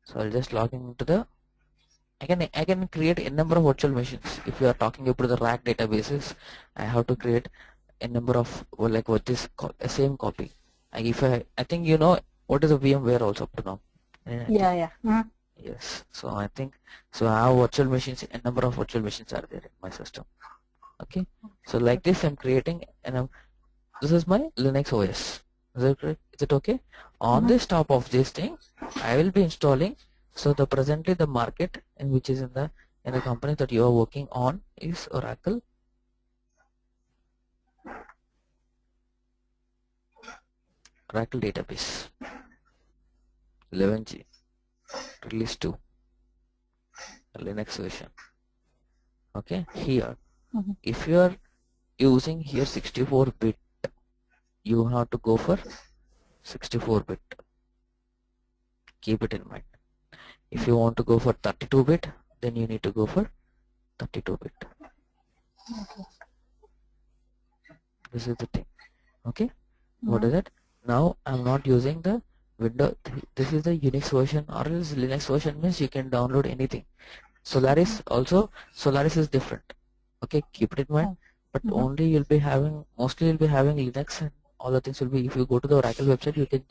So I'll just log into the, I can create a number of virtual machines. If you are talking about the rack databases, I have to create a number of, well, like what is same copy. If I think you know what is a VMware also up to now. I think, Yeah, yeah. yes. So I think, so I have virtual machines. A number of virtual machines are there in my system. Okay. So like this, I'm creating, and this is my Linux OS. Is it correct? Is it okay? On this top of this thing, I will be installing. So the presently the market in which is in the company that you are working on is Oracle database 11G release 2 Linux version. Okay, here if you are using here 64-bit, you have to go for 64-bit. Keep it in mind. If you want to go for 32-bit, then you need to go for 32-bit. This is the thing. Okay, what is it? Now I'm not using the Windows. This is the Unix version, or else Linux version means you can download anything. Solaris also, Solaris is different. Okay, keep it in mind. But only you'll be having, mostly you'll be having Linux, and all the things will be, if you go to the Oracle website, you can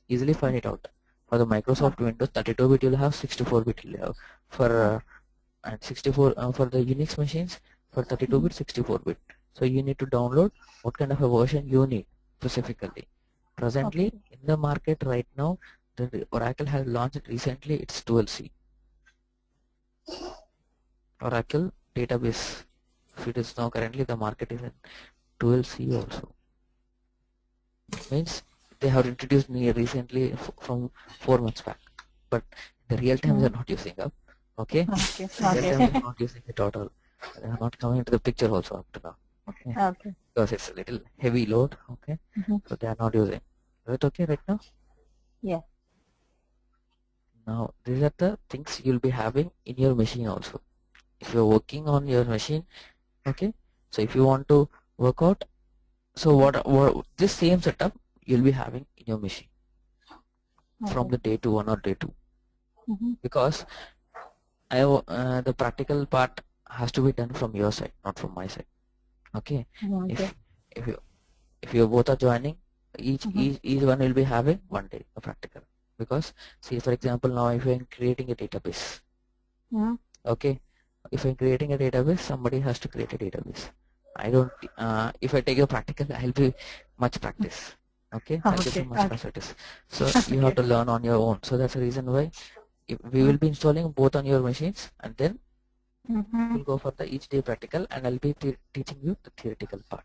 easily find it out. For the Microsoft Windows 32-bit, you'll have 64-bit, you'll have for and 64 for the Unix machines, for 32-bit, 64-bit. So you need to download what kind of a version you need specifically. Presently in the market right now, the Oracle has launched recently, it's 12C. Oracle database. If it is now currently the market is in 12C also. Means they have introduced me recently from 4 months back. But the real time they are not using up. Okay? Real time they are not using it at all. They are not coming into the picture also up to now. Okay. Because it's a little heavy load. Okay. So they are not using. Is it okay right now? Yeah. Now these are the things you'll be having in your machine also. If you're working on your machine, okay. So if you want to work out, so what this same setup you'll be having in your machine from the day 1 or day 2, because the practical part has to be done from your side, not from my side. Okay. If you both are joining, each one will be having 1 day of practical. Because see, for example, now if I'm creating a database, okay, if I'm creating a database, somebody has to create a database. I don't if I take a practical, I'll be much practice. Okay, I'll get some much practice. So you have to learn on your own. So that's the reason why we will be installing both on your machines, and then we'll go for the each day practical, and I'll be teaching you the theoretical part.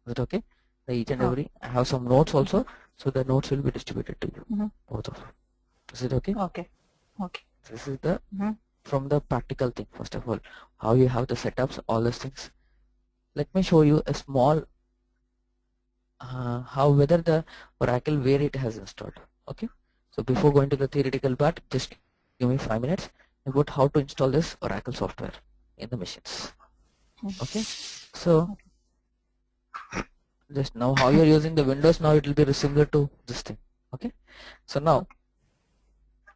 Is it okay? The each and every, I have some notes also, so the notes will be distributed to you, both of them. Is it okay? Okay. This is the from the practical thing. First of all, how you have the setups, all those things. Let me show you a small how whether the Oracle where it has installed. Okay. So before going to the theoretical part, just give me 5 minutes about how to install this Oracle software in the machines. Okay. So just now how you're using the Windows, now it will be similar to this thing. Okay. So now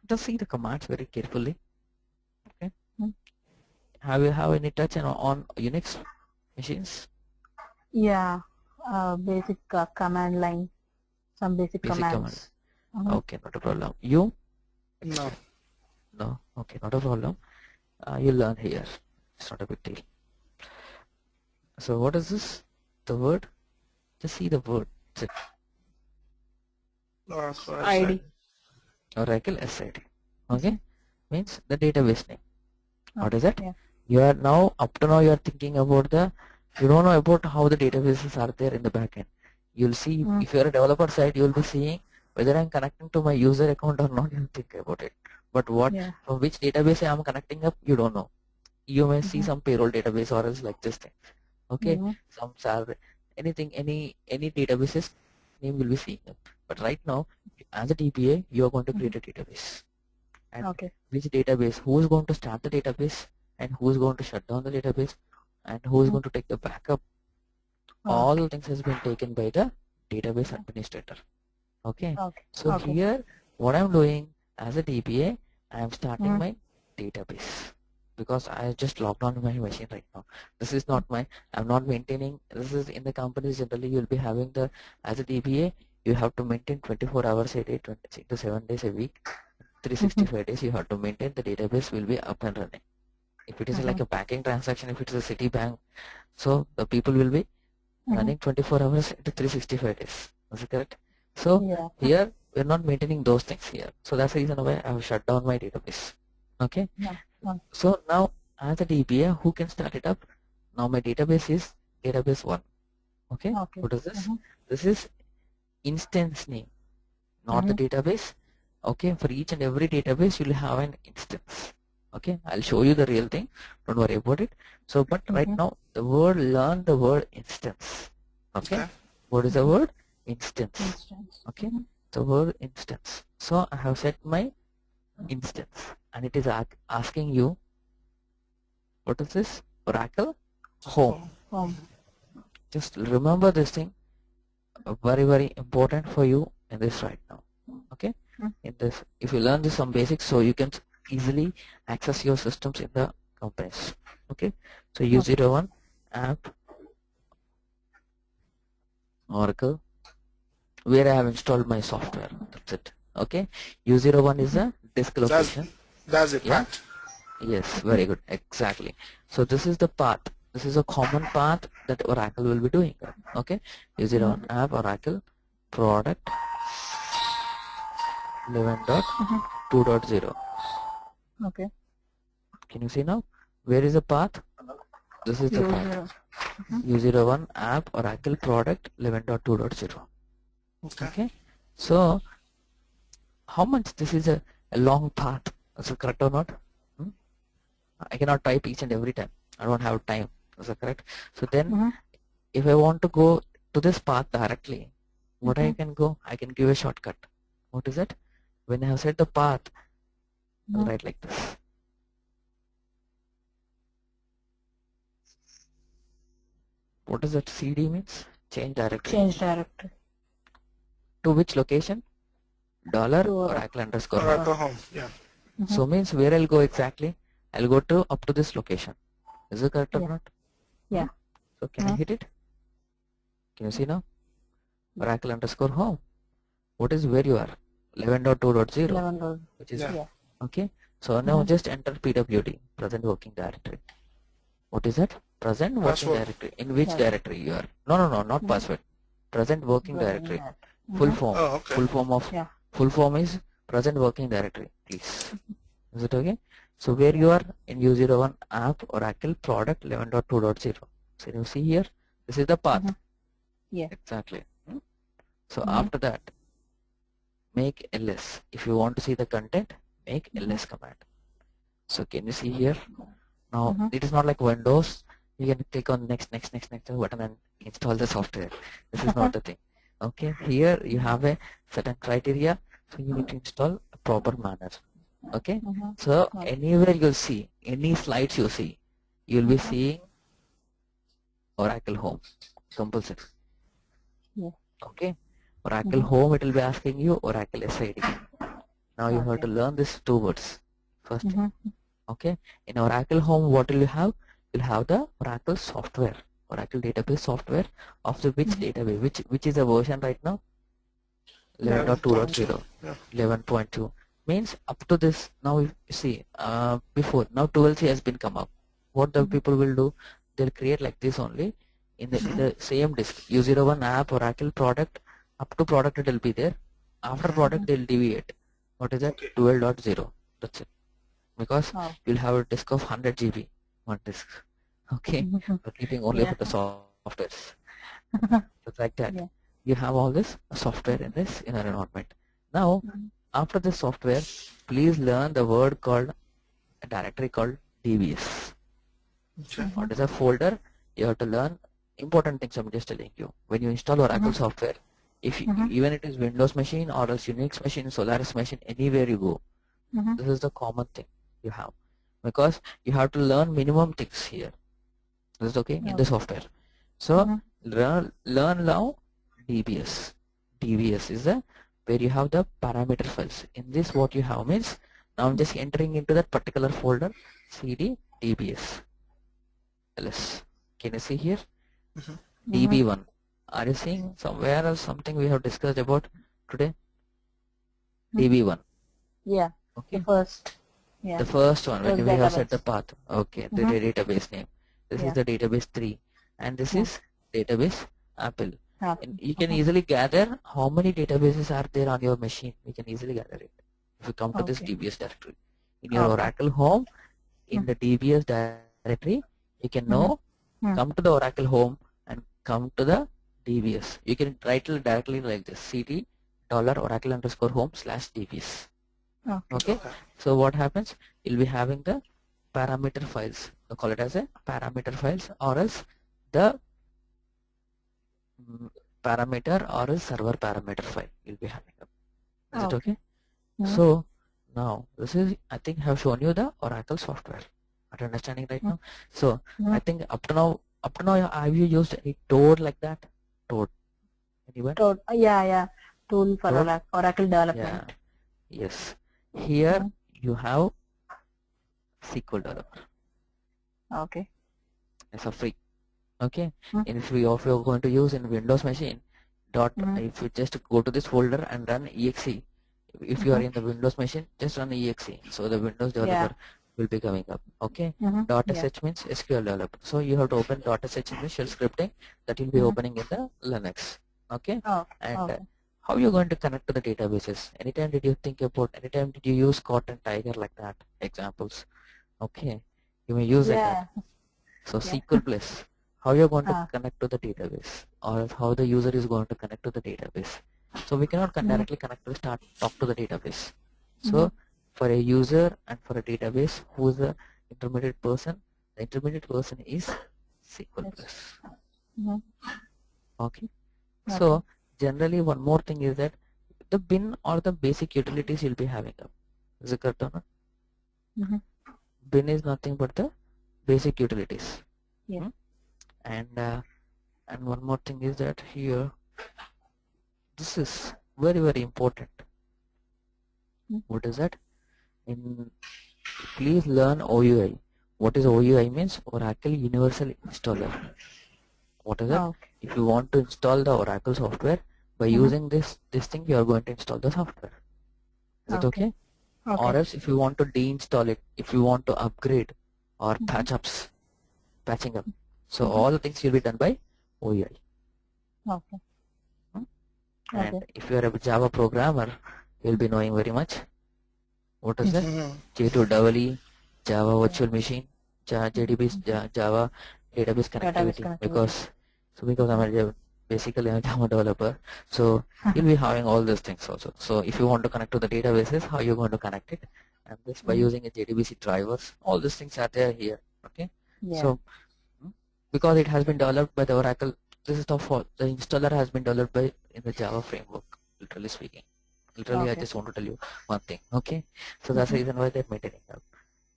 just see the commands very carefully. Okay. Have you have any touch on Unix machines? Yeah. Basic command line. Some basic commands. Okay, not a problem. You? No. No. Okay, not a problem. You'll learn here. It's not a big deal. So what is this? The word? Just see the word. That's it. ID. Oracle SID. Okay? Means the database name. What is it? You are now, up to now you are thinking about you don't know about how the databases are there in the backend. You'll see, if you are a developer side, you'll be seeing whether I'm connecting to my user account or not, you'll think about it. But from which database I am connecting up, you don't know. You may see some payroll database or else like this thing. Okay, some salary, anything, any databases name will be seeing them. But right now, as a DBA, you are going to create a database. And which database, who is going to start the database, and who is going to shut down the database, and who is going to take the backup. All the things has been taken by the database administrator. Okay. So here what I'm doing, as a DBA, I am starting my database because I just logged on my machine right now. This is not my, I'm not maintaining, this is in the companies generally you'll be having the, as a DBA, you have to maintain 24 hours a day, 26 to 7 days a week, 365 days you have to maintain, the database will be up and running. If it is like a banking transaction, if it is a Citibank, so the people will be running 24 hours into 365 days. Is it correct? So here we're not maintaining those things here. So that's the reason why I have shut down my database. Okay. So now as a DBA, who can start it up? Now my database is database 1. Okay. What is this? This is instance name, not the database. Okay. For each and every database, you'll have an instance. Okay. I'll show you the real thing. Don't worry about it. So, but right now the word, learn the word instance. Okay. What is the word? Instance. Okay. The word instance. So I have set my instance and it is asking you, what is this? Oracle home. Just remember this thing, very very important for you in this right now. Okay. In this, if you learn this some basics, so you can easily access your systems in the companies. Okay. So U01 app Oracle, where I have installed my software. That's it. Okay. U01 is a disk location. That's it. Yeah. Yes, very good. Exactly. So this is the path. This is a common path that Oracle will be doing. Okay. U01 app Oracle product 11.2.0. Okay. Can you see now? Where is the path? This is the path. U01 app Oracle product 11.2.0. Okay. So how much this is a long path? Is it correct or not? I cannot type each and every time. I don't have time. Is that correct? So then if I want to go to this path directly, what I can go? I can give a shortcut. What is it? When I have set the path, I'll write like this. What does that CD means? Change directory. Change directory. To which location? Dollar Oracle underscore home. Yeah. So means where I'll go exactly? I'll go to up to this location. Is it correct or not? Yeah. So can I hit it? Can you see now? Oracle underscore home. What is where you are? 11.2.0. Which is okay. So now just enter PWD, present working directory. What is that? Present working directory. In which directory you are? No, not password. Present working directory. Full form. Full form of full form is present working directory. Please. Is it okay? So where you are in U01 app Oracle product 11.2.0. So you see here, this is the path. Yeah. Exactly. So after that, make ls. If you want to see the content, make ls command. So can you see here? Now it is not like Windows. You can click on next button and install the software. This is not the thing. Okay. Here you have a certain criteria. So you need to install a proper manner. Okay. So anywhere you'll see, any slides you see, you'll be seeing Oracle Home compulsory. Okay. Oracle Home, it will be asking you Oracle SID. Now you have to learn these two words first. Okay. In Oracle Home, what will you have? You'll have the Oracle software, Oracle database software of the which database, which is the version right now? 11.2.0. 11.2 means up to this. Now you see before, now 12C has been come up. What the people will do? They'll create like this only in the same disk. U01 app Oracle product, up to product it will be there. After product they'll deviate. What is that? 12.0. That's it. Because you'll have a disk of 100 GB one disk. Okay. We're keeping only for the softwares. It's like that. You have all this software in this in an environment. Now after this software, please learn the word called a directory called DBS. What is a folder? You have to learn important things. I'm just telling you. When you install Oracle software, if you, even it is Windows machine or else Unix machine, Solaris machine, anywhere you go, this is the common thing you have, because you have to learn minimum things here. This is okay in the software. So learn now DBS. DBS is the where you have the parameter files. In this, what you have means, now I'm just entering into that particular folder, cd dbs ls. Can you see here? db1. Are you seeing somewhere else something we have discussed about today? db1. Yeah. Okay. The first. Yeah. The first one when First we have set the database. path. Okay. The database name. This is the database 3, and this is database apple. And you can easily gather how many databases are there on your machine. We can easily gather it if you come to this DBS directory. In your Oracle home, in the DBS directory, you can know, come to the Oracle home and come to the DBS. You can write it directly like this, cd $oracle_home/dbs. Okay. So what happens? You'll be having the parameter files. We call it as a parameter files, or else the parameter or a server parameter file you'll be having. Is it okay? So now this is, I think I have shown you the Oracle software. Are you understanding right now? So I think up to now have you used any Toad like that? Toad? Anyone? Toad. Yeah. Tool for Oracle development. Yeah. Yes. Here you have SQL Developer. Okay. It's a free. Okay. And if you're going to use in Windows machine, if you just go to this folder and run exe, if you are in the Windows machine, just run exe. So the Windows developer will be coming up. Okay. .sh means SQL developer. So you have to open .sh in the shell scripting that will be opening in the Linux. Okay. And how you going to connect to the databases? Anytime did you think about? Anytime did you use Cot and Tiger like that? Examples. Okay. You may use that. So SQL plus. How you're going to connect to the database, or how the user is going to connect to the database. So we cannot directly connect to talk to the database. So for a user and for a database, who is the intermediate person? The intermediate person is SQL plus. Okay. So generally one more thing is that the bin or the basic utilities you'll be having up. Is it correct or not? Bin is nothing but the basic utilities. And one more thing is that here, this is very important. What is that? Please learn OUI. What is OUI means? Oracle Universal Installer. What is that? If you want to install the Oracle software, by using this thing, you are going to install the software. Is it okay? Or else if you want to deinstall it, if you want to upgrade or patching up. So all the things will be done by OUI. And if you are a Java programmer, you will be knowing very much. What is that? J2EE, Java Virtual Machine, JDB, Java Database Connectivity. Because I'm basically a Java developer, so you'll be having all these things also. So if you want to connect to the databases, how you're going to connect it, and this by using a JDBC drivers, all these things are there here. Okay. So because it has been developed by the Oracle, this is the installer has been developed by in the Java framework, literally speaking. Literally, I just want to tell you one thing. Okay. So that's the reason why they're maintaining up.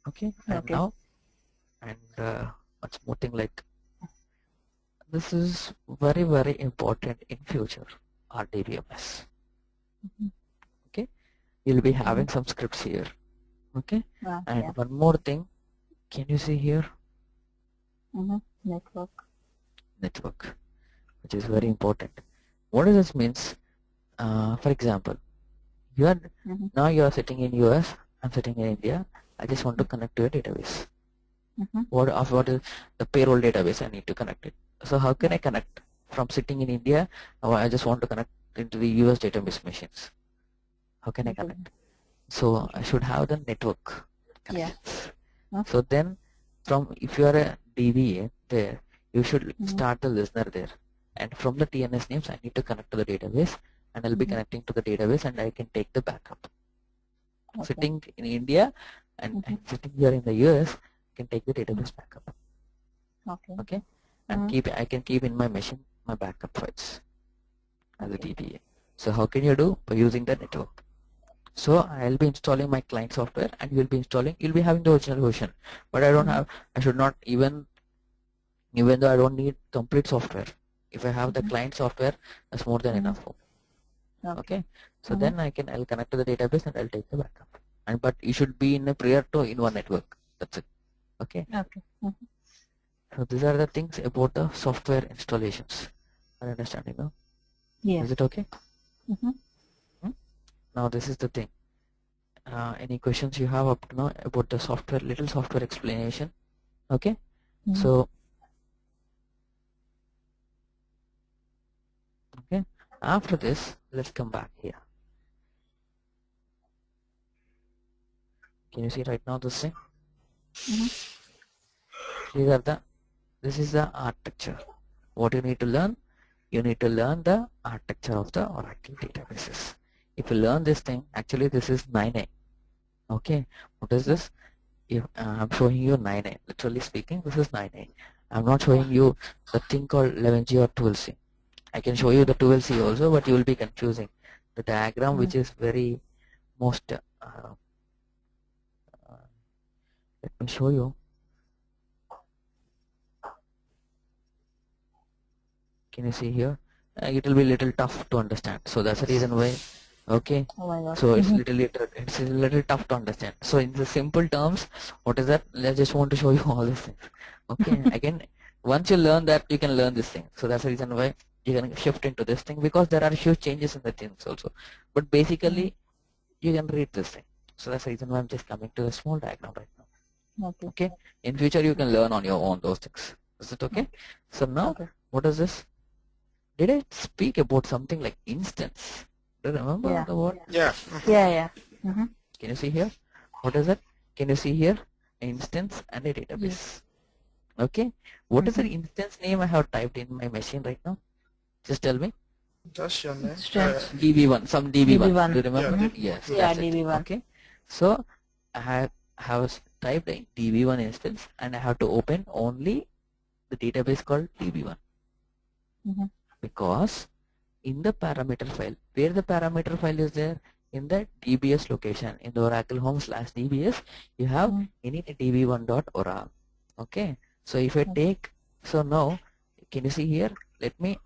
Okay. And now, and much more thing like, this is very important in future, RDBMS. Okay. You'll be having some scripts here. Okay. And one more thing, can you see here? Network, which is very important. What does this means? For example, you are now you are sitting in US, I'm sitting in India. I just want to connect to a database. What is the payroll database? I need to connect it. So how can I connect from sitting in India? I just want to connect into the US database machines. How can I connect? So I should have the network connections. So then, if you are a DBA there, you should start the listener there, and from the TNS names I need to connect to the database, and I'll be connecting to the database, and I can take the backup. Sitting in India and sitting here in the US, I can take the database backup. Okay. And I can keep in my machine my backup files as a DBA. So how can you do? By using the network. So I'll be installing my client software, and you'll be having the original version, but I should not even though I don't need complete software. If I have the client software, that's more than enough for me. Okay. So then I'll connect to the database and I'll take the backup. And but you should be in a prior to in one network. That's it. Okay. Okay. So these are the things about the software installations. Are you understanding now? Yes. Is it okay? Mm-hmm. Now this is the thing. Any questions you have up to now about the software, little software explanation? Okay. So okay, after this let's come back here. Can you see right now this thing? This is the architecture. What you need to learn? You need to learn the architecture of the Oracle databases. If you learn this thing, actually this is 9A. Okay, what is this? If I'm showing you 9A, literally speaking, this is 9A. I'm not showing you the thing called 11G or 12C. I can show you the 12C also, but you will be confusing. The diagram which is very most, let me show you. Can you see here? It will be little tough to understand. So that's the reason why. Okay. Oh my God. So it's a little tough to understand. So in the simple terms, what is that? I just want to show you all these things. Okay. Again, once you learn that, you can learn this thing. So that's the reason why you can shift into this thing, because there are huge changes in the things also. But basically, you can read this thing. So that's the reason why I'm just coming to a small diagram right now. Okay. In future, you can learn on your own those things. Is it okay? So now, what is this? Did I speak about something like instance? Do you remember the word? Yeah. Yeah. Can you see here? What is it? Can you see here? Instance and a database. Yes. Okay. What is the instance name I have typed in my machine right now? Just tell me. That's your name. DB1. Some DB1. Do you remember? Yeah. Yes. Yeah, that's DB1. it. Okay. So I have typed a DB1 instance and I have to open only the database called DB1. Because in the parameter file, where the parameter file is there, in the DBS location, in the Oracle home/DBS, you have init db1.oral. Okay. So if I take, so now, can you see here?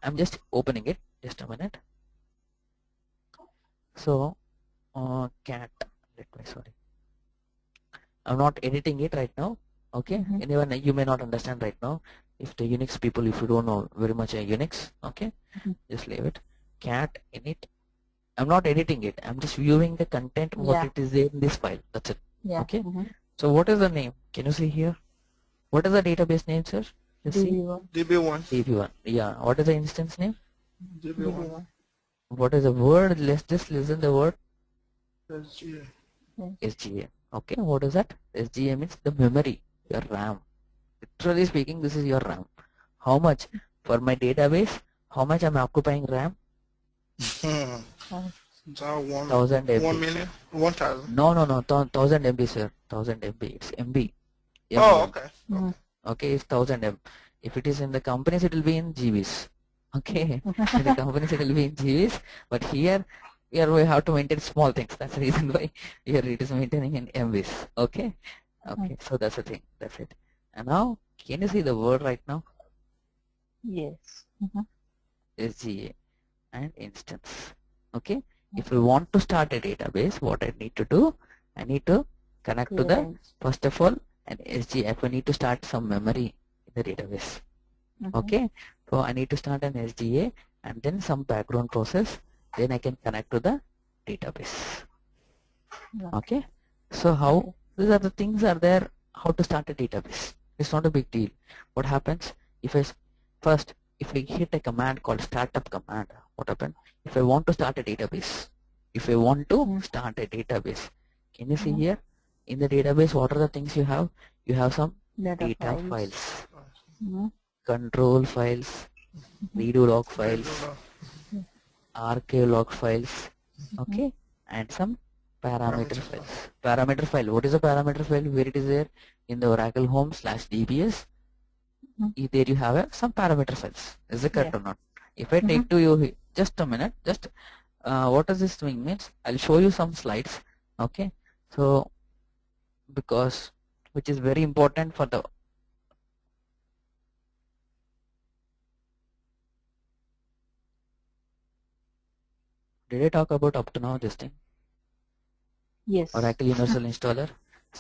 I'm just opening it. Just a minute. So, cat. Sorry. I'm not editing it right now. Okay. Anyone, you may not understand right now. If the Unix people, if you don't know very much Unix, okay, just leave it. Cat init. I'm not editing it. I'm just viewing the content, what it is there in this file. That's it. Okay. So what is the name? Can you see here? What is the database name, sir? DB1. DB1. Yeah. What is the instance name? DB1. What is the word? Let's just listen the word. SGA. SGA. Okay. What is that? SGA means the memory, your RAM. Literally speaking, this is your RAM. How much? For my database, how much I'm occupying RAM? 1000 MB. 1 million? 1,000? No. 1000 MB, sir. 1000 MB. It's MB. Oh, okay. Okay, it's 1000 MB. If it is in the companies, it will be in GBs. Okay. In the companies, it will be in GBs. But here we have to maintain small things. That's the reason why here it is maintaining in MBs. Okay. Okay. So that's the thing. That's it. And now, can you see the word right now? Yes. SGA and instance. Okay. If we want to start a database, what I need to do, I need to connect to the, first of all, an SGA. If I need to start some memory in the database. Okay. So I need to start an SGA and then some background process. Then I can connect to the database. Okay. So how, these are the things are there, how to start a database. It's not a big deal. What happens if I hit a command called startup command, what happens? If I want to start a database, can you see here in the database what are the things you have? You have some data files, control files, redo log files, archive log files, okay, and some parameter files. Parameter file. What is a parameter file? Where it is there? In the Oracle home/DBS. There you have some parameter files. Is it correct or not? If I take to you, just a minute, just what does this mean? Means I'll show you some slides. Okay. So because which is very important for the Did I talk about up to now this thing? Yes. Oracle Universal Installer,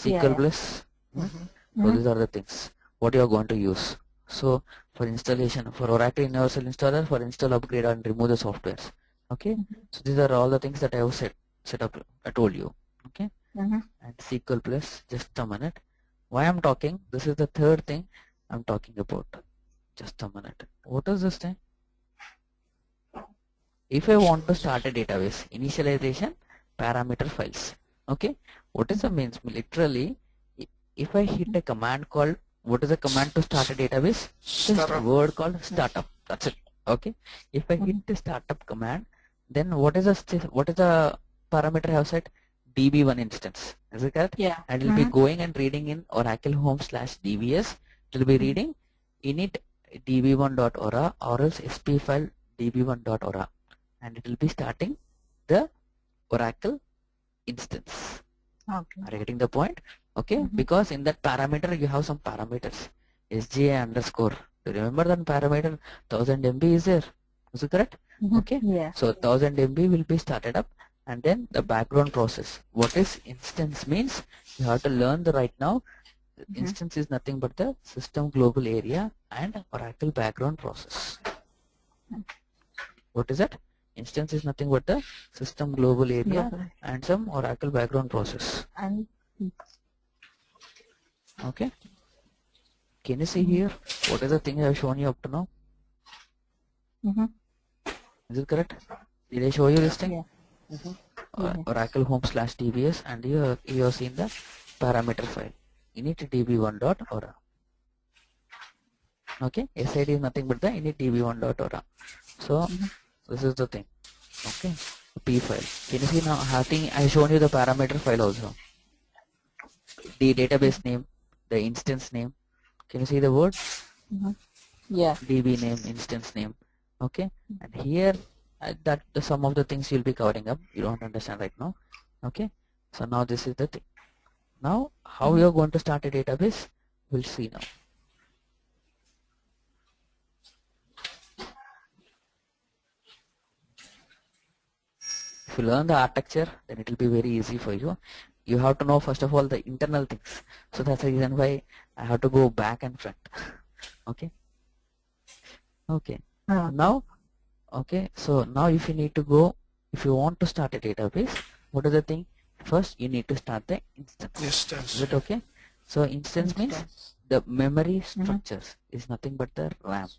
Yeah, SQL yeah. Plus. So Mhm. these are the things what you are going to use. So for installation, for Oracle Universal Installer, for install, upgrade and remove the softwares. Okay. So these are all the things that I have set up. I told you. Okay. Mhm. And SQL Plus. Just a minute. Why I'm talking? This is the third thing I'm talking about. Just a minute. What is this thing? If I want to start a database, initialization, parameter files. Okay. What is the means? Literally, if I hit a command called, what is the command to start a database? Just a Startup. word called startup. That's it. Okay. If I hit the startup command, then what is the parameter I have set? DB1 instance. Is it correct? Yeah. And it will be going and reading in Oracle home/dbs. It will be reading init db1.ora or else sp file db1.ora, and it will be starting the Oracle instance. Okay. Are you getting the point? Okay, because in that parameter you have some parameters. SGA underscore. Do you remember that parameter? 1000 MB is there. Is it correct? Okay. Yeah. So 1000 MB will be started up, and then the background process. What is instance means? You have to learn the right now. Instance is nothing but the system global area and Oracle background process. What is that? Instance is nothing but the system global area and some Oracle background process. And Okay. Can you see here? What is the thing I have shown you up to now? Is it correct? Did I show you this thing? Yeah. Oracle home/dbs, and you have seen the parameter file. Init db1.ora. Okay. SID is nothing but the init db1.ora. So this is the thing. Okay. P file. Can you see now? I think I shown you the parameter file also. The database name, the instance name. Can you see the word? Yeah. DB name, instance name. Okay. And here that some of the things you'll be covering up. You don't understand right now. Okay. So now this is the thing. Now how you are going to start a database? We'll see now. If you learn the architecture, then it will be very easy for you. You have to know first of all the internal things. So that's the reason why I have to go back and front. Okay. Okay. Now, okay. So now if you need to go, if you want to start a database, what is the thing? First, you need to start the instance. Is it okay? So instance means the memory structures is nothing but the RAM.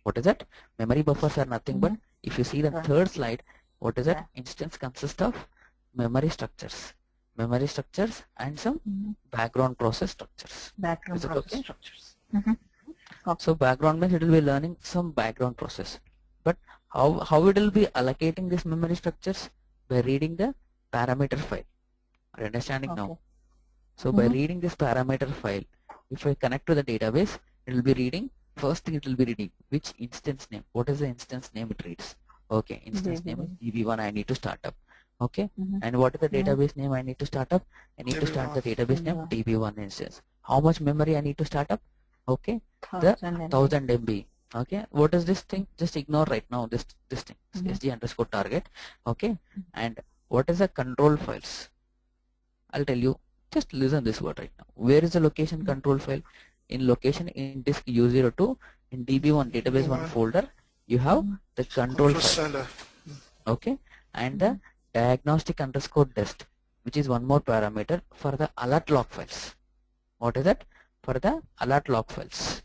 What is that? Memory buffers are nothing but, if you see the third slide, what is that? Instance consists of memory structures and some background process structures. Background is it process okay? structures. So background means it will be learning some background process. But how it will be allocating these memory structures? By reading the parameter file. Are you understanding now? So by reading this parameter file, if I connect to the database, it will be reading, first thing it will be reading which instance name. What is the instance name it reads? Okay, instance name is DB1 I need to start up. Okay, and what is the database name I need to start up? I need to start the database name DB1 instance. How much memory I need to start up? Okay, the 1000 MB. Okay, what is this thing? Just ignore right now this thing, SD underscore target. Okay, and what is the control files? I'll tell you. Just listen this word right now. Where is the location control file? In location in disk U02 in DB1 database 1 folder, you have the control file. Okay, and the diagnostic underscore dest, which is one more parameter for the alert log files. What is that? For the alert log files.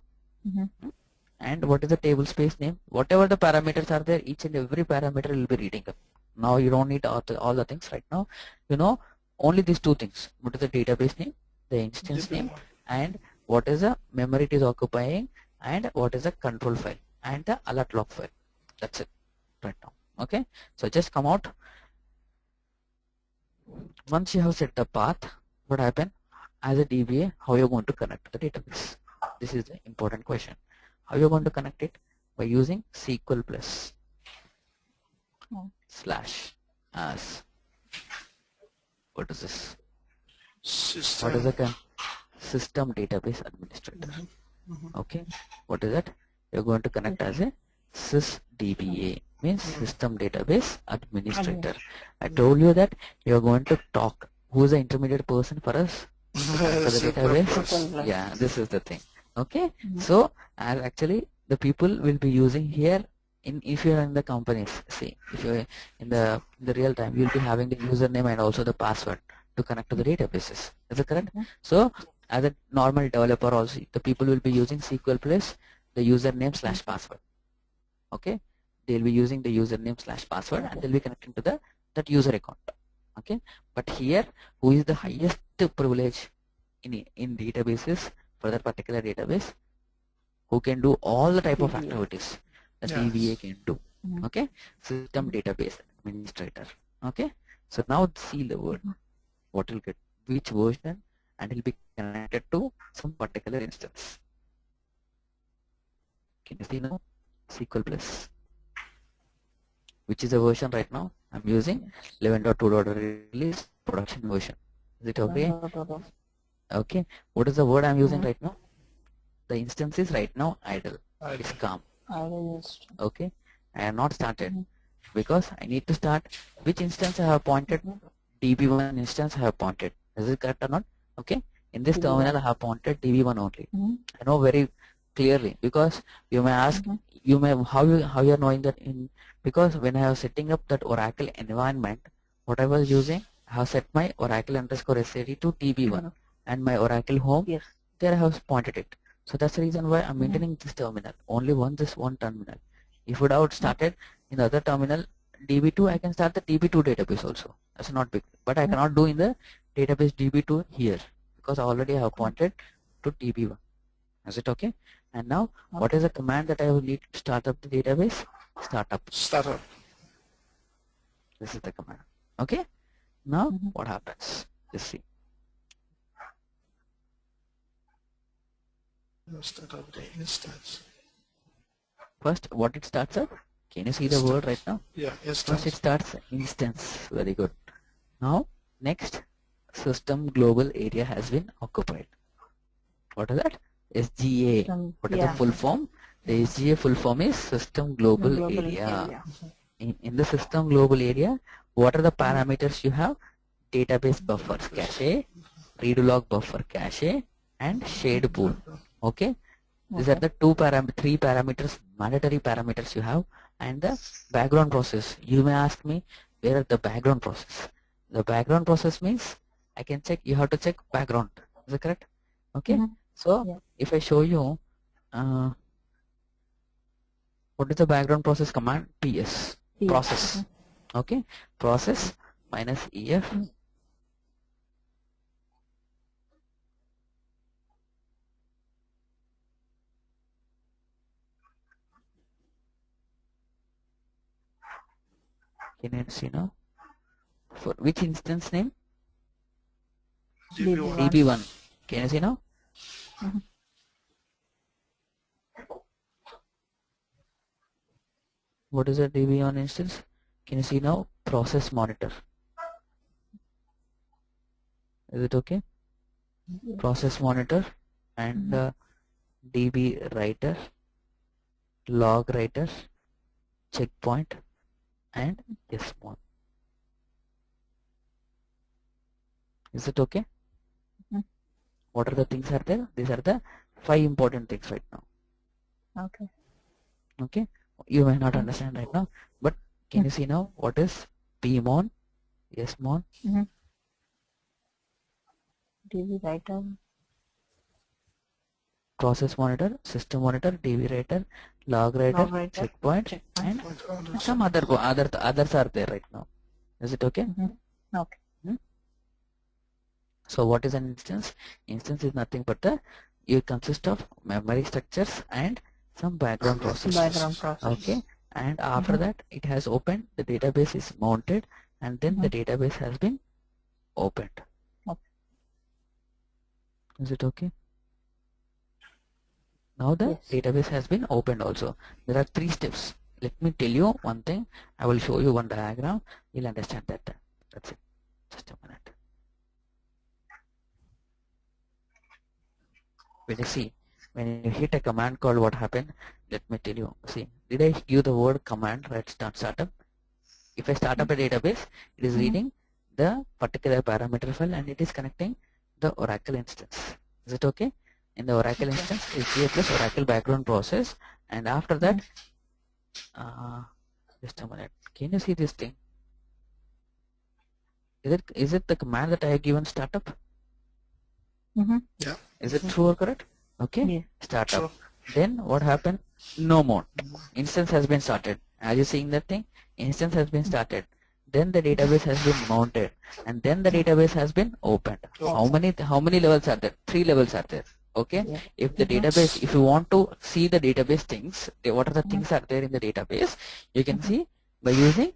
And what is the table space name? Whatever the parameters are there, each and every parameter will be reading up. Now you don't need all the things right now. You know only these two things. What is the database name, the instance name, and what is the memory it is occupying, and what is the control file and the alert log file. That's it right now. Okay, so just come out. Once you have set the path, what happen as a DBA, how you're going to connect to the database? This is the important question. How you're going to connect it? By using SQL plus slash as, what is this? What is the system database administrator? Okay, what is that? You're going to connect as a sys DBA. means system database administrator. I told you that you are going to talk. Who is the intermediate person for us? For the database? Yeah, this is the thing. Okay, so as actually the people will be using here if you are in the companies. See, if you are in the real time, you will be having the username and also the password to connect to the databases. Is it correct? So as a normal developer also, the people will be using SQL plus the username / password. Okay, they'll be using the username / password and they'll be connecting to that user account. Okay, but here who is the highest privilege in databases for that particular database, who can do all the type of activities the DBA can do. Okay, system database administrator. Okay, so now see the word what will get which version and it will be connected to some particular instance. Can you see now? SQL plus, which is the version right now I'm using 11.2. release production version. Is it okay? Okay, what is the word I'm using right now? The instance is right now idle. It's calm. Okay, I have not started because I need to start. Which instance I have pointed? DB1 instance I have pointed. Is it correct or not? Okay, in this terminal I have pointed DB1 only. I know very clearly because you may ask, you may how you are knowing that because when I was setting up that Oracle environment, what I was using, I have set my Oracle _ SAD to DB1 and my Oracle home. There I have pointed it. So that's the reason why I'm maintaining this terminal. Only this one terminal. If would have started in the other terminal DB2, I can start the DB2 database also. That's not big, but I cannot do in the database DB2 here because I already have pointed to DB1. Is it okay? And now, what is the command that I will need to start up the database? Startup. This is the command. Okay. Now, what happens? Let's see. Startup the instance. First, what it starts up? Can you see the word right now? Yeah, First, it starts instance. Very good. Now, next, system global area has been occupied. What is that? SGA. What is the full form? The SGA full form is system global area. In the system global area, what are the parameters you have? Database buffers cache, redo log buffer cache, and shade pool. Okay, these are the three parameters, mandatory parameters you have, and the background process. You may ask me, where are the background process? The background process means I can check. You have to check background. Is that correct? Okay. So if I show you, what is the background process command? PS process. Okay, process minus EF. Can you see now? For which instance name? DB1. Can you see now? What is the DB1 instance? Can you see now? Process monitor. Is it okay? Process monitor and DB writer, log writer, checkpoint, and SMON. Is it okay? What are the things are there? These are the 5 important things right now. Okay. Okay. You may not understand right now, but can you see now what is PMON, SMON? DB writer. Process monitor, system monitor, DB writer, log writer, checkpoint, and some others are there right now. Is it okay? Okay. So what is an instance? Instance is nothing but it consists of memory structures and some background processes. Okay, and after that it has opened, the database is mounted, and then the database has been opened. Is it okay? Now the database has been opened also. There are 3 steps. Let me tell you one thing. I will show you one diagram. You'll understand that. That's it. Just a minute. When you see, when you hit a command call, what happened? Let me tell you. See, did I give the word command right? Startup. If I start up a database, it is reading the particular parameter file and it is connecting the Oracle instance. Is it okay? In the Oracle instance, SDA plus Oracle background process, and after that, just a minute. Can you see this thing? Is it the command that I have given startup? Yeah. Is it true or correct? Okay. Yeah. Startup. Then what happened? No more. Instance has been started. Are you seeing that thing? Instance has been started. Then the database has been mounted, and then the database has been opened. How many levels are there? 3 levels are there. Okay. Yeah. If the database, if you want to see the database things, what are the things are there in the database? You can see by using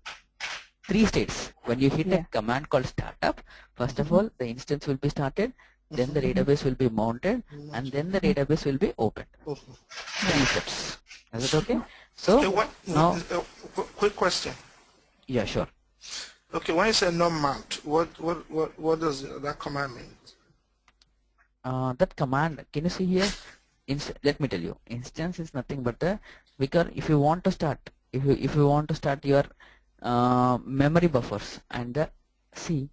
3 states. When you hit a command called startup, first of all, the instance will be started, then the database will be mounted, and then the database will be opened. 3 steps. Is it okay? So Okay, now, quick question. yeah, sure. Okay, when you say no mount, what does that command mean? That command, can you see here? Let me tell you, instance is nothing but the, because if you want to start, if you want to start your memory buffers, and see,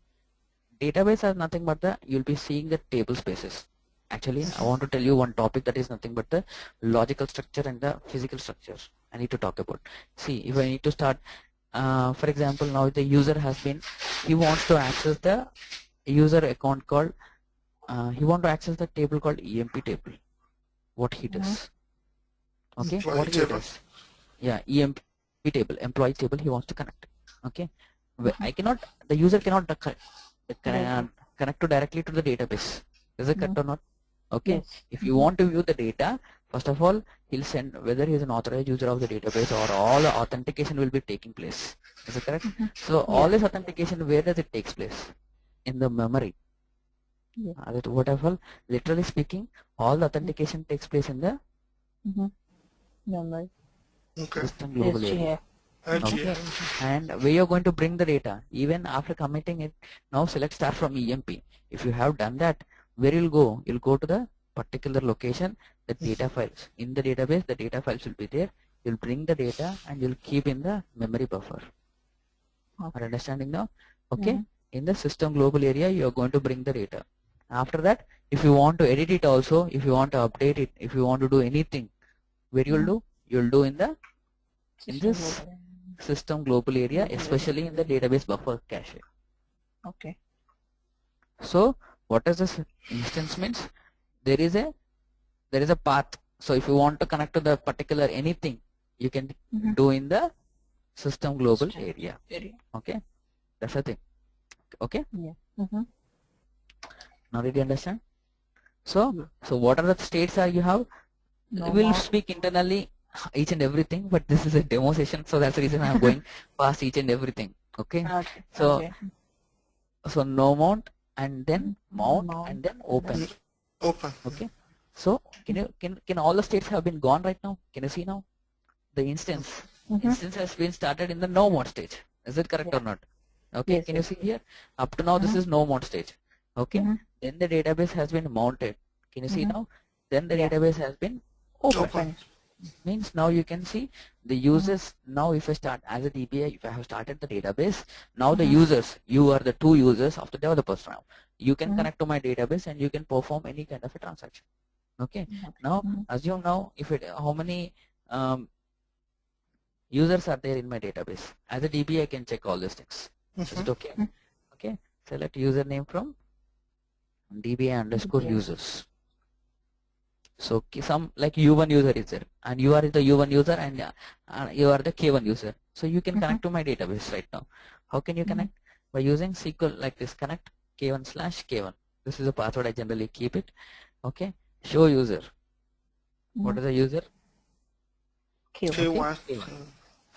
database is nothing but the, you'll be seeing the table spaces. Actually, I want to tell you one topic that is nothing but the logical structure and the physical structure I need to talk about. See, if I need to start, for example, now the user has been, he wants to access the user account called, he want to access the table called EMP table. What he does? Okay, Employee what he table. does? Yeah, EMP table, employee table. He wants to connect. Okay, I cannot. The user cannot connect to directly to the database. Is it correct or not? Okay. Yes. If you want to view the data, first of all, he'll send whether he is an authorized user of the database or all the authentication will be taking place. Is it correct? So all this authentication, where does it takes place? In the memory. Yeah. Whatever, literally speaking, all the authentication takes place in the Memory. Okay. system global area. Okay. And where you're going to bring the data, even after committing it, now select start from EMP. If you have done that, where you'll go? You'll go to the particular location, the data files. In the database, the data files will be there. You'll bring the data and you'll keep in the memory buffer. Are understanding now? Okay. In the system global area, you're going to bring the data. After that, if you want to edit it also, if you want to update it, if you want to do anything, where you'll do? You'll do in this system global area, especially in the database buffer cache. Okay. So what does this instance means? There is a path. So if you want to connect to the particular anything, you can do in the system global area. Okay, that's the thing. Okay. Yeah. Now did you understand? So what are the states you have? We'll speak internally each and everything, but this is a demo session, so that's the reason I'm going past each and everything. Okay. So so no mount and then mount and then open. Okay. So can all the states have been gone right now? Can you see now? The instance has been started in the no mount stage. Is it correct or not? Okay. Can you see here? Up to now this is no mount stage. Okay. Then the database has been mounted. Can you see now? Then the database has been opened. Means now you can see the users. Now if I start as a DBA, if I have started the database, now the users, you are the 2 users of the developers now. You can connect to my database and you can perform any kind of a transaction. Okay. Now assume now if it, how many users are there in my database. As a DBA I can check all these things. Is it okay? Okay. Select username from DBA underscore users. So some like U1 user is there, and you are the U1 user and you are the K1 user. So you can connect to my database right now. How can you connect? By using SQL like this, connect K1/K1. This is a password I generally keep it. Okay. Show user. What is the user? K1.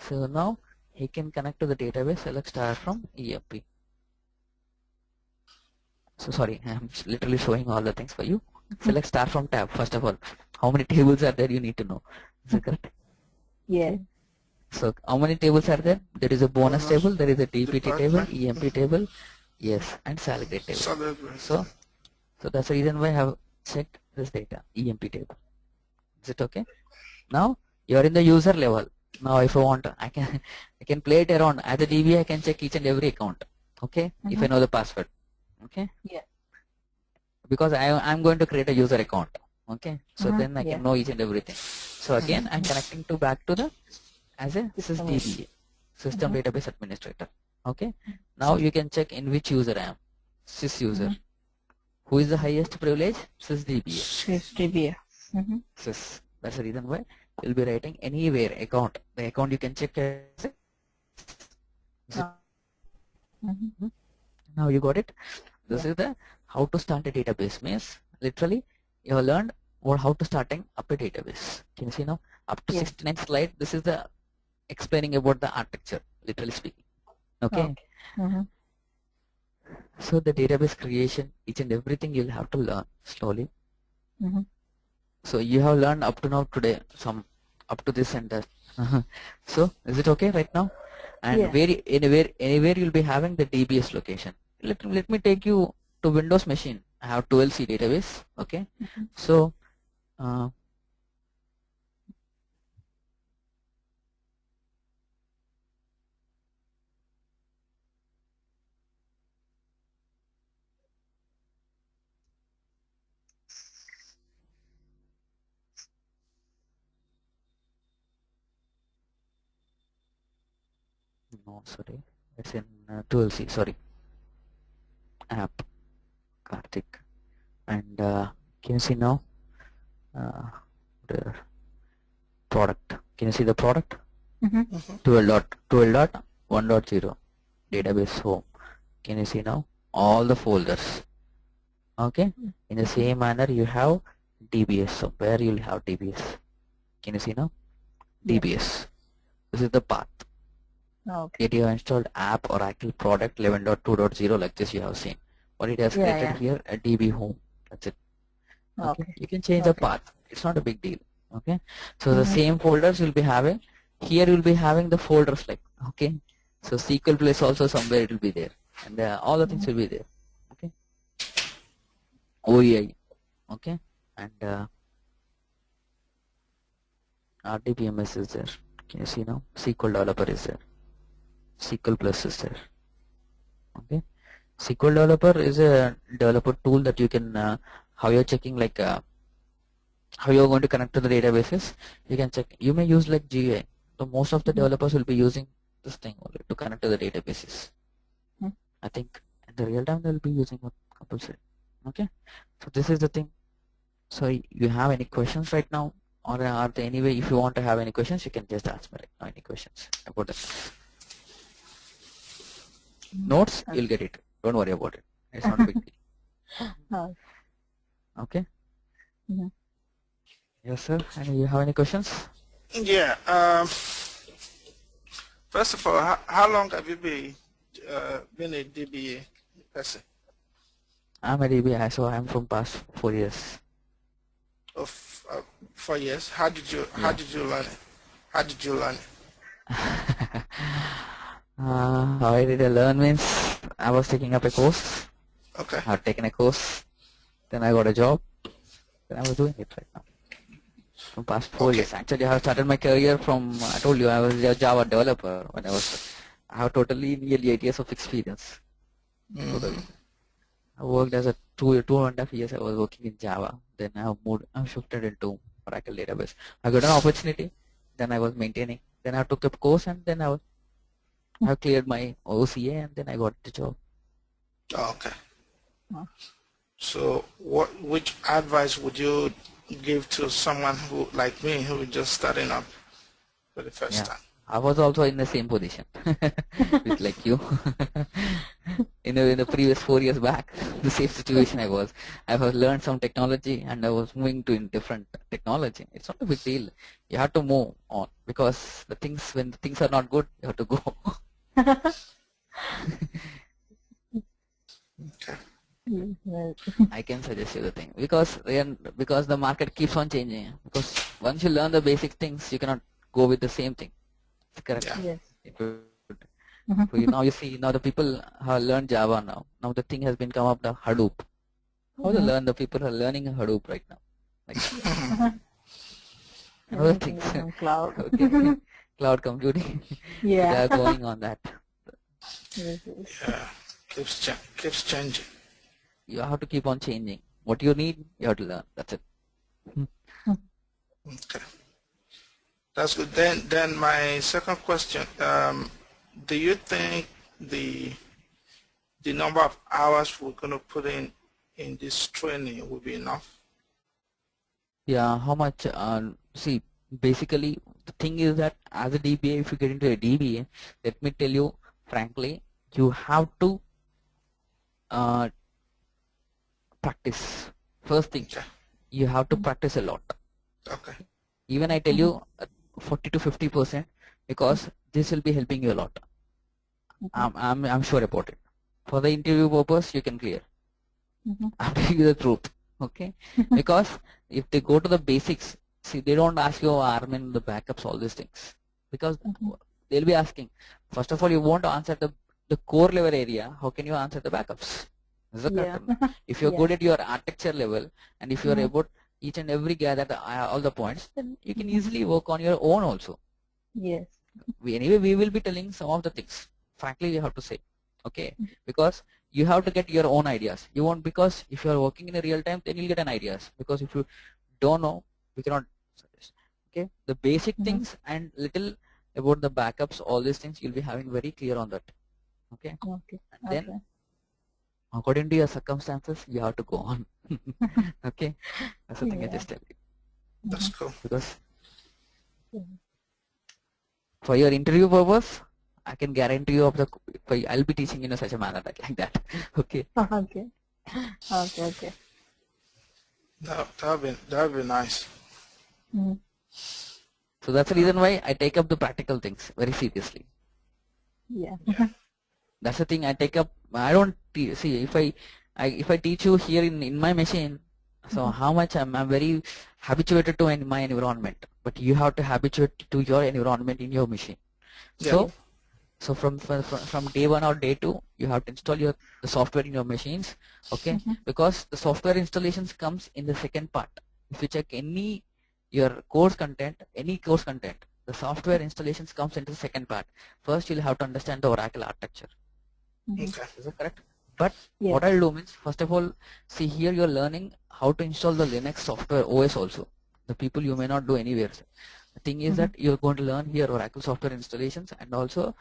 So now he can connect to the database. Select start from EMP. So sorry, I'm literally showing all the things for you. Select start from tab. First of all, how many tables are there? You need to know. Is that correct? Yeah. So how many tables are there? There is a bonus table, there is a DPT table, EMP table, yes, and salary table. So that's the reason why I have checked this data, EMP table. Is it okay? Now you are in the user level. Now if I want, I can I can play it around. As a DBA, I can check each and every account. Okay, if I know the password. Okay. Yeah. Because I'm going to create a user account. Okay, so then I can know each and everything. So again, I'm connecting to back to the as a sysDBA, system database administrator. Okay, now you can check in which user I am. Sys user. Who is the highest privilege? SysDBA. SysDBA. Sys. That's the reason why you'll be writing anywhere account. The account you can check as a Now you got it. This is the how to start a database. Means literally you have learned or how to starting up a database. Can you see now? Up to 69 slide. This is the explaining about the architecture. Literally speaking. Okay. So the database creation, each and everything you'll have to learn slowly. So you have learned up to now today some up to this and that. So is it okay right now? And anywhere you'll be having the DBS location. Let me take you to Windows machine. I have 12C database. Okay. So no, sorry, it's in 12C. Sorry, app Karthik, and can you see now the product? Can you see the product? 12.1.0 database home. Can you see now all the folders? Okay. In the same manner, you have DBS. So where you'll have DBS? Can you see now? DBS. This is the path. Okay. Yet you have installed app Oracle product 11.2.0 like this you have seen. What it has created here a DB home. That's it. Okay. You can change the path. It's not a big deal. Okay. So the same folders you'll be having. Here you'll be having the folders like okay. So SQL place also somewhere it will be there, and all the things will be there. Okay. OEI. Okay. And RDBMS is there. Can you see now? SQL developer is there. SQL plus is there. Okay. SQL developer is a developer tool that you can how you're checking like how you're going to connect to the databases. You can check. You may use like GUI. So most of the developers will be using this thing only to connect to the databases. I think in the real time they'll be using what compulsory. Okay. So this is the thing. So you have any questions right now, or are there any way if you want to have any questions you can just ask me right now any questions about that. Notes you'll get it. Don't worry about it. It's not a big deal. Okay. Yes, sir. And you have any questions? Yeah. First of all, how long have you been a DBA person? I'm a DBA, so I'm from past 4 years. Of 4 years. How did you learn it? How did you learn it? How I did I learn means I was taking up a course. Okay. I've taken a course, then I got a job, then I was doing it right now. From past 4 years. Actually, I have started my career from, I told you, I was a Java developer when I have totally nearly 8 years of experience. Totally. I worked as a 2.5 years I was working in Java. Then I shifted into Oracle database. I got an opportunity, then I was maintaining. Then I took a course and then I cleared my OCA and then I got the job. Okay. So which advice would you give to someone who, like me, who is just starting up for the first time? I was also in the same position with like you. in the previous 4 years back, the same situation I was. I have learned some technology and I was moving to different technology. It's not a big deal. You have to move on because when the things are not good, you have to go. Okay. I can suggest you the thing because the market keeps on changing. Because once you learn the basic things, you cannot go with the same thing. Correct. Yes. So now you see now the people have learned Java now. Now the thing has been come up the Hadoop. How to learn? The people are learning Hadoop right now. Like Other things. Everything is on cloud. Okay. Cloud computing. They Yeah. are going on that. Yes, yes. Yeah, keeps changing. You have to keep on changing. What you need, you have to learn. That's it. Okay, that's good. Then my second question: do you think the number of hours we're going to put in this training will be enough? Yeah, how much? See, basically, the thing is that as a DBA, if you get into a DBA, let me tell you frankly, you have to practice. First thing, Okay. you have to practice a lot. Okay. Even I tell you 40 to 50% because this will be helping you a lot. I'm sure about it. For the interview purpose, you can clear. I'm telling you the truth. Okay, because if they go to the basics, see, they don't ask you admin, the backups, all these things, because they'll be asking. First of all, you won't answer the core level area. How can you answer the backups? Is that Yeah. correct? If you're Yeah. good at your architecture level, and if you're about each and every gather all the points, then you can easily work on your own also. Yes. Anyway, we will be telling some of the things. Frankly, we have to say, okay, because you have to get your own ideas. You won't, because if you are working in a real time, then you'll get an ideas. Because if you don't know, we cannot suggest. Okay, the basic things and little about the backups, all these things you'll be having very clear on that. Okay, Okay. and then according to your circumstances, you have to go on. Okay, that's the thing I just tell you. That's cool. Because for your interview purpose, I can guarantee you of the. I'll be teaching in such a manner like that. Okay. Okay. Okay. Okay. That'd be nice. So that's the reason why I take up the practical things very seriously. Yeah. That's the thing I take up. I don't see if I teach you here in my machine. So how much I'm very habituated to in my environment, but you have to habituate to your environment in your machine. Yeah. So from day one or day two, you have to install the software in your machines. Okay, because the software installations comes in the second part. If you check your course content, any course content, the software installations comes into the second part. First, you'll have to understand the Oracle architecture. Okay. Is that correct? But what I'll do means, first of all, see here you're learning how to install the Linux software OS also. The people you may not do anywhere. The thing is that you're going to learn here Oracle software installations, and also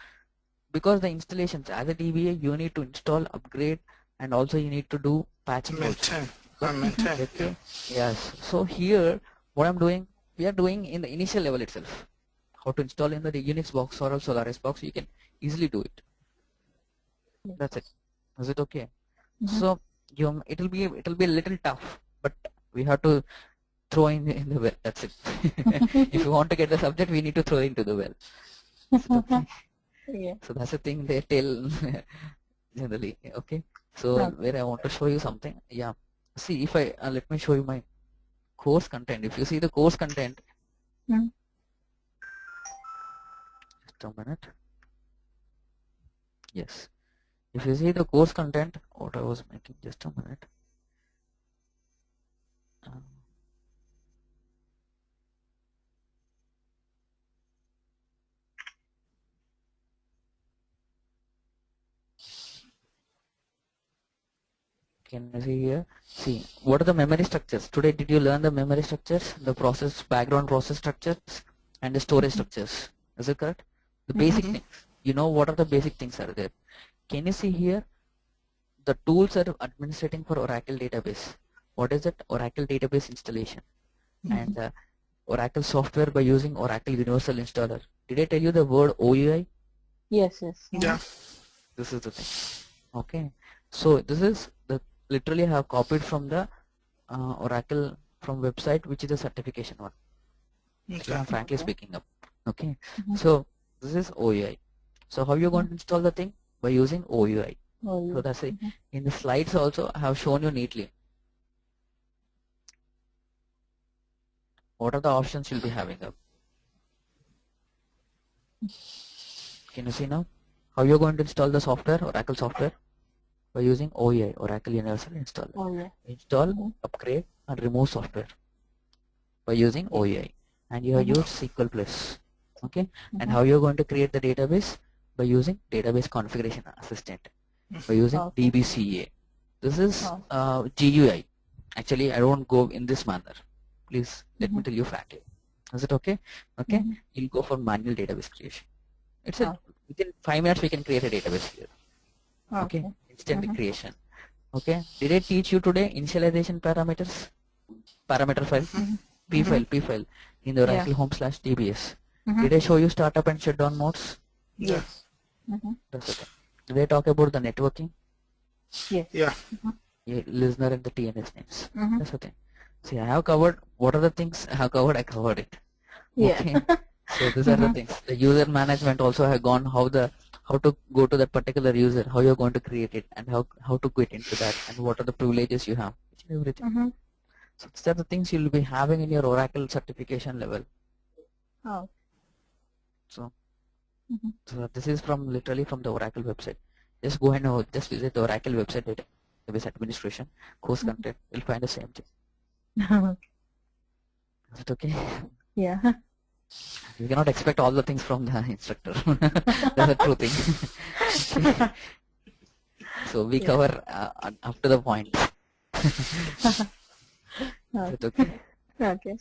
because the installations as a DBA you need to install, upgrade, and also you need to do patching Maintain. also. Maintain. Okay. Yes. So here what I'm doing, we are doing in the initial level itself. How to install in the Unix box or Solaris box, you can easily do it. That's it. Is it okay? So it'll be a little tough, but we have to throw in the well. That's it. If you want to get the subject, we need to throw into the well. Okay? Yeah. So that's the thing they tell generally. Okay. So where I want to show you something. Yeah. See, if I let me show you my course content. If you see the course content, just a minute. Yes. If you see the course content, what I was making, just a minute. Can you see here? See, what are the memory structures? Today, did you learn the memory structures, the background process structures, and the storage structures? Is it correct? The basic things. You know what are the basic things are there? Can you see here? The tools are administrating for Oracle database. What is that? Oracle database installation. And Oracle software by using Oracle Universal Installer. Did I tell you the word OUI? Yes. Yes. Yeah. This is the thing. Okay. So this is the literally I have copied from the Oracle from website, which is a certification one. Okay. I'm frankly speaking up. Okay. So this is OUI. So how you going to install the thing? By using OUI. So that's it. In the slides also I have shown you neatly. What are the options you'll be having up? Can you see now? How you're going to install the software, Oracle software? By using OUI, Oracle Universal Installer. Install, upgrade, and remove software by using OUI. and you have used SQL Plus. Okay, and how you're going to create the database? By using database configuration assistant, by using DBCA. This is GUI. Actually, I don't go in this manner. Please let me tell you frankly. Is it okay? Okay, you'll go for manual database creation. It's within 5 minutes we can create a database here. Okay, instant creation. Okay, did I teach you today initialization parameters? Parameter file, P file in the Oracle home/DBS. Did I show you startup and shutdown modes? Yes. That's okay. Did I talk about the networking? Yes. Yeah. Listener and the TNS names. That's the thing. See, I have covered what are the things I have covered. I covered it. Okay. So these are the things. The user management also have gone how to go to that particular user, how you're going to create it, and how to quit into that, and what are the privileges you have. Each and everything. So these are the things you'll be having in your Oracle certification level. So, so this is from literally from the Oracle website. Just go and just visit the Oracle website, database administration, course content. You'll find the same thing. Is it okay? Yeah. You cannot expect all the things from the instructor. That's a true thing. So we cover up to the point. Is it okay? Okay.